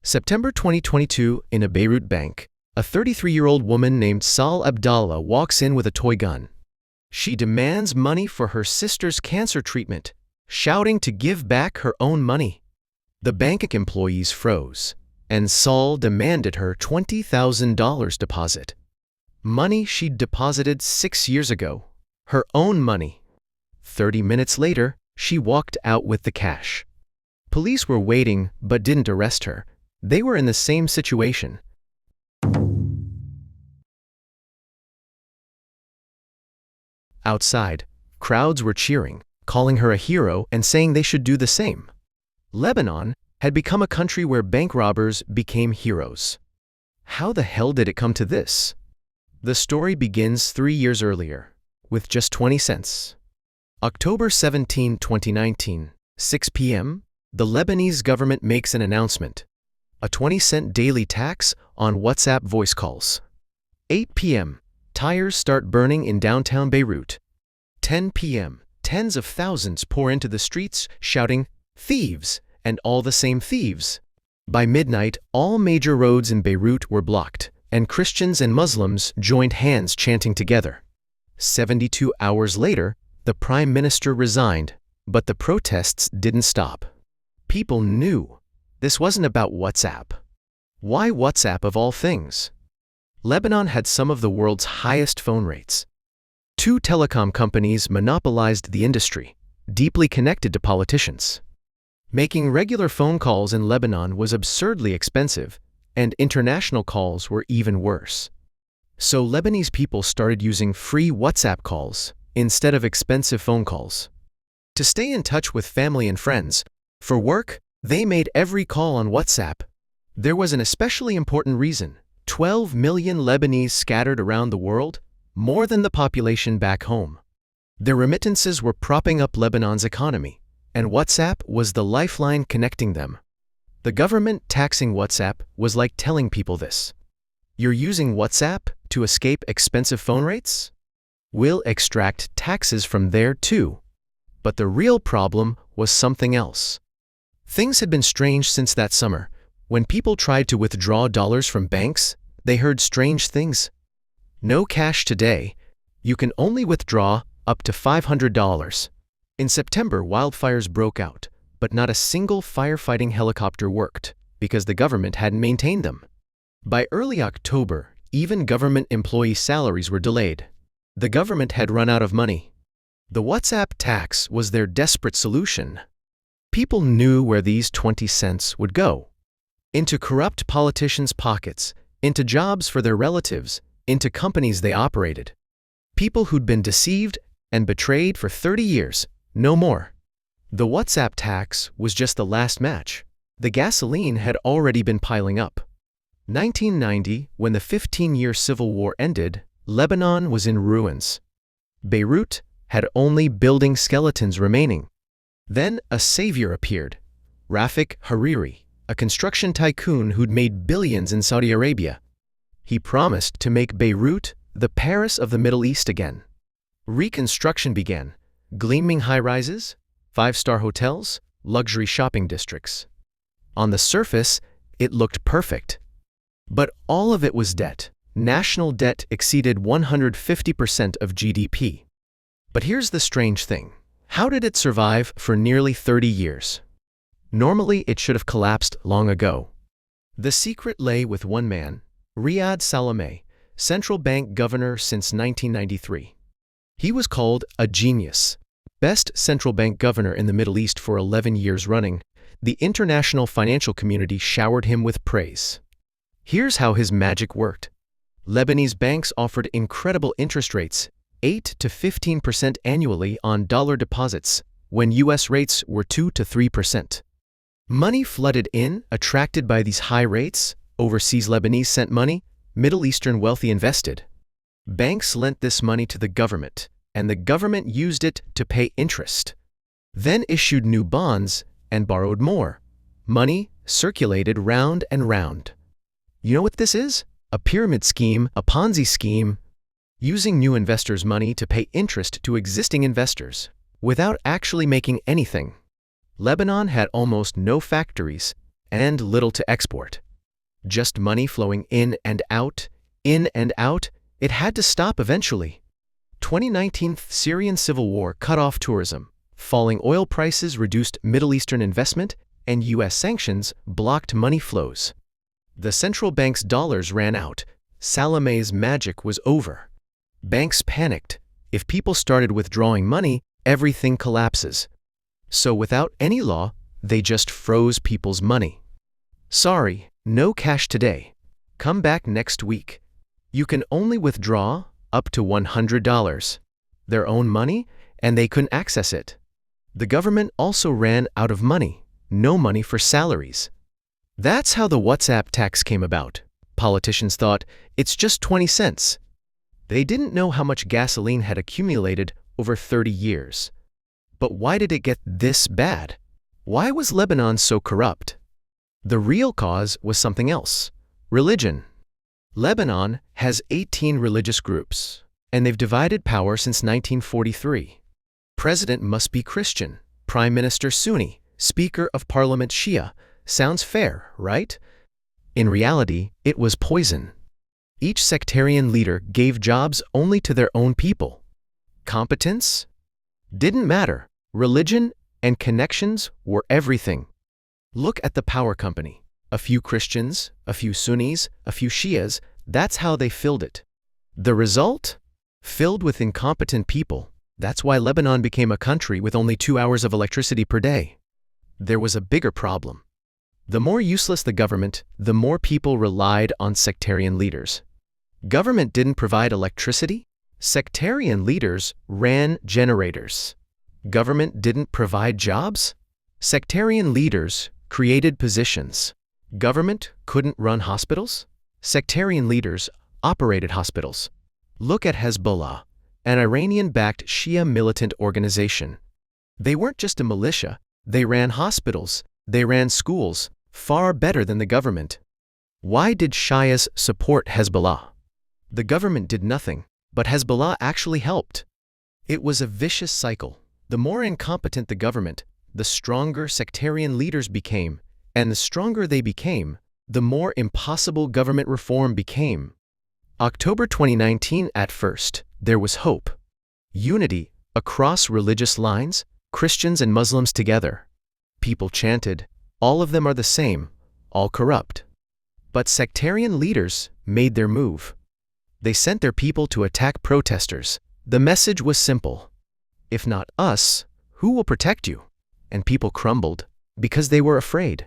September 2022, in a Beirut bank, a 33-year-old woman named Sal Abdallah walks in with a toy gun. She demands money for her sister's cancer treatment, shouting to give back her own money. The bank employees froze, and Sal demanded her $20,000 deposit. Money she'd deposited 6 years ago. Her own money. 30 minutes later, she walked out with the cash. Police were waiting but didn't arrest her. They were in the same situation. Outside, crowds were cheering, calling her a hero and saying they should do the same. Lebanon had become a country where bank robbers became heroes. How the hell did it come to this? The story begins 3 years earlier, with just 20 cents. October 17, 2019, 6 p.m., the Lebanese government makes an announcement. A 20-cent daily tax on WhatsApp voice calls. 8 p.m., tires start burning in downtown Beirut. 10 p.m., tens of thousands pour into the streets shouting, "Thieves!" and all the same thieves. By midnight, all major roads in Beirut were blocked, and Christians and Muslims joined hands chanting together. 72 hours later, the prime minister resigned, but the protests didn't stop. People knew this wasn't about WhatsApp. Why WhatsApp of all things? Lebanon had some of the world's highest phone rates. 2 telecom companies monopolized the industry, deeply connected to politicians. Making regular phone calls in Lebanon was absurdly expensive, and international calls were even worse. So Lebanese people started using free WhatsApp calls instead of expensive phone calls. To stay in touch with family and friends, for work, they made every call on WhatsApp. There was an especially important reason. 12 million Lebanese scattered around the world, more than the population back home. Their remittances were propping up Lebanon's economy, and WhatsApp was the lifeline connecting them. The government taxing WhatsApp was like telling people this. You're using WhatsApp to escape expensive phone rates? We'll extract taxes from there too. But the real problem was something else. Things had been strange since that summer. When people tried to withdraw dollars from banks, they heard strange things. No cash today. You can only withdraw up to $500. In September, wildfires broke out, but not a single firefighting helicopter worked because the government hadn't maintained them. By early October, even government employee salaries were delayed. The government had run out of money. The WhatsApp tax was their desperate solution. People knew where these 20 cents would go. Into corrupt politicians' pockets, into jobs for their relatives, into companies they operated. People who'd been deceived and betrayed for 30 years, no more. The WhatsApp tax was just the last match. The gasoline had already been piling up. 1990, when the 15-year civil war ended, Lebanon was in ruins. Beirut had only building skeletons remaining. Then a savior appeared, Rafik Hariri, a construction tycoon who'd made billions in Saudi Arabia. He promised to make Beirut the Paris of the Middle East again. Reconstruction began. Gleaming high-rises, 5-star hotels, luxury shopping districts. On the surface, it looked perfect. But all of it was debt. National debt exceeded 150% of GDP. But here's the strange thing. How did it survive for nearly 30 years? Normally, it should have collapsed long ago. The secret lay with one man, Riyad Salameh, central bank governor since 1993. He was called a genius. Best central bank governor in the Middle East for 11 years running, the international financial community showered him with praise. Here's how his magic worked. Lebanese banks offered incredible interest rates, 8 to 15% annually on dollar deposits, when U.S. rates were 2 to 3%. Money flooded in, attracted by these high rates. Overseas Lebanese sent money, Middle Eastern wealthy invested. Banks lent this money to the government, and the government used it to pay interest. Then issued new bonds and borrowed more. Money circulated round and round. You know what this is? A pyramid scheme, a Ponzi scheme. Using new investors' money to pay interest to existing investors, without actually making anything. Lebanon had almost no factories, and little to export. Just money flowing in and out, in and out. It had to stop eventually. 2019 Syrian civil war cut off tourism. Falling oil prices reduced Middle Eastern investment, and U.S. sanctions blocked money flows. The central bank's dollars ran out. Salome's magic was over. Banks panicked. If people started withdrawing money, everything collapses. So without any law, they just froze people's money. Sorry, no cash today. Come back next week. You can only withdraw up to $100. Their own money, and they couldn't access it. The government also ran out of money. No money for salaries. That's how the WhatsApp tax came about. Politicians thought, it's just 20 cents. They didn't know how much gasoline had accumulated over 30 years. But why did it get this bad? Why was Lebanon so corrupt? The real cause was something else: religion. Lebanon has 18 religious groups, and they've divided power since 1943. President must be Christian, Prime Minister Sunni, Speaker of Parliament Shia. Sounds fair, right? In reality, it was poison. Each sectarian leader gave jobs only to their own people. Competence? Didn't matter. Religion and connections were everything. Look at the power company. A few Christians, a few Sunnis, a few Shias. That's how they filled it. The result? Filled with incompetent people. That's why Lebanon became a country with only 2 hours of electricity per day. There was a bigger problem. The more useless the government, the more people relied on sectarian leaders. Government didn't provide electricity. Sectarian leaders ran generators. Government didn't provide jobs. Sectarian leaders created positions. Government couldn't run hospitals. Sectarian leaders operated hospitals. Look at Hezbollah, an Iranian-backed Shia militant organization. They weren't just a militia. They ran hospitals. They ran schools, far better than the government. Why did Shias support Hezbollah? The government did nothing, but Hezbollah actually helped. It was a vicious cycle. The more incompetent the government, the stronger sectarian leaders became, and the stronger they became, the more impossible government reform became. October 2019. At first, there was hope. Unity across religious lines, Christians and Muslims together. People chanted, all of them are the same, all corrupt. But sectarian leaders made their move. They sent their people to attack protesters. The message was simple: if not us, who will protect you? And people crumbled because they were afraid.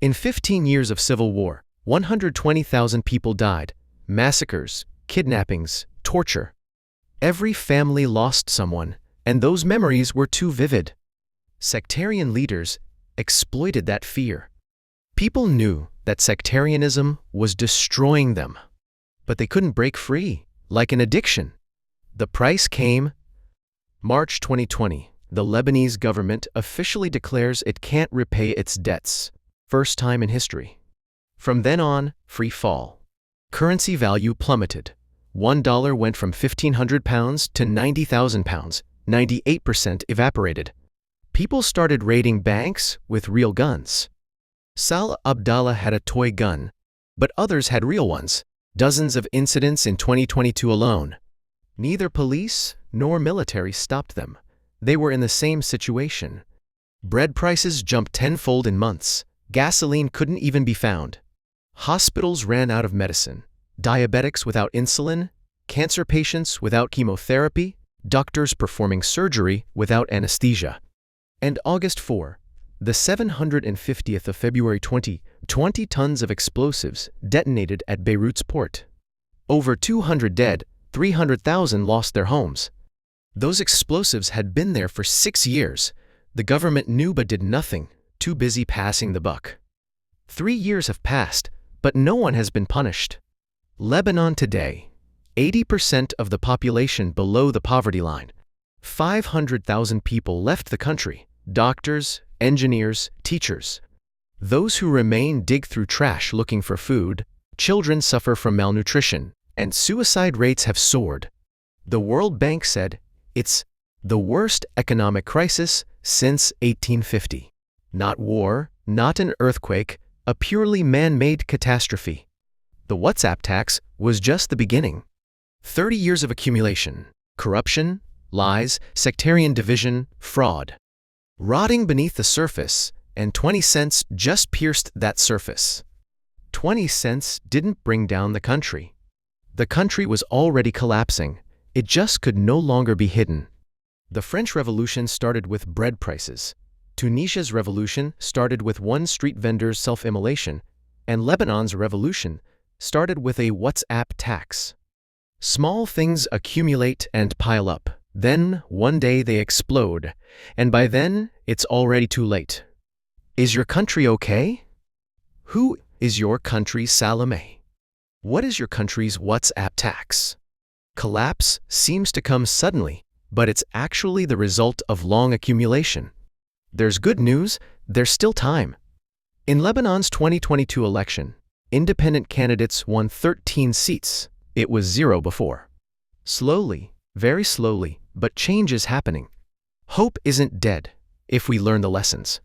In 15 years of civil war, 120,000 people died. Massacres, kidnappings, torture. Every family lost someone, and those memories were too vivid. Sectarian leaders exploited that fear. People knew that sectarianism was destroying them, but they couldn't break free, like an addiction. The price came. March 2020, the Lebanese government officially declares it can't repay its debts. First time in history. From then on, free fall. Currency value plummeted. $1 went from £1,500 to £90,000. 98% evaporated. People started raiding banks with real guns. Salah Abdallah had a toy gun, but others had real ones. Dozens of incidents in 2022 alone. Neither police nor military stopped them. They were in the same situation. Bread prices jumped tenfold in months. Gasoline couldn't even be found. Hospitals ran out of medicine. Diabetics without insulin, cancer patients without chemotherapy, doctors performing surgery without anesthesia. And August 4, the 750th of February 20 tons of explosives detonated at Beirut's port. Over 200 dead, 300,000 lost their homes. Those explosives had been there for 6 years. The government knew but did nothing, too busy passing the buck. 3 years have passed, but no one has been punished. Lebanon today, 80% of the population below the poverty line. 500,000 people left the country. Doctors, engineers, teachers. Those who remain dig through trash looking for food. Children suffer from malnutrition, and suicide rates have soared. The World Bank said it's the worst economic crisis since 1850. Not war, not an earthquake, A purely man-made catastrophe. The WhatsApp tax was just the beginning. 30 years of accumulation, corruption, lies, sectarian division, fraud. Rotting beneath the surface, and 20 cents just pierced that surface. 20 cents didn't bring down the country. The country was already collapsing. It just could no longer be hidden. The French Revolution started with bread prices. Tunisia's revolution started with one street vendor's self-immolation, and Lebanon's revolution started with a WhatsApp tax. Small things accumulate and pile up. Then, one day they explode, and by then, it's already too late. Is your country okay? Who is your country's Salome? What is your country's WhatsApp tax? Collapse seems to come suddenly, but it's actually the result of long accumulation. There's good news, there's still time. In Lebanon's 2022 election, independent candidates won 13 seats. It was 0 before. Slowly, very slowly, but change is happening. Hope isn't dead if we learn the lessons.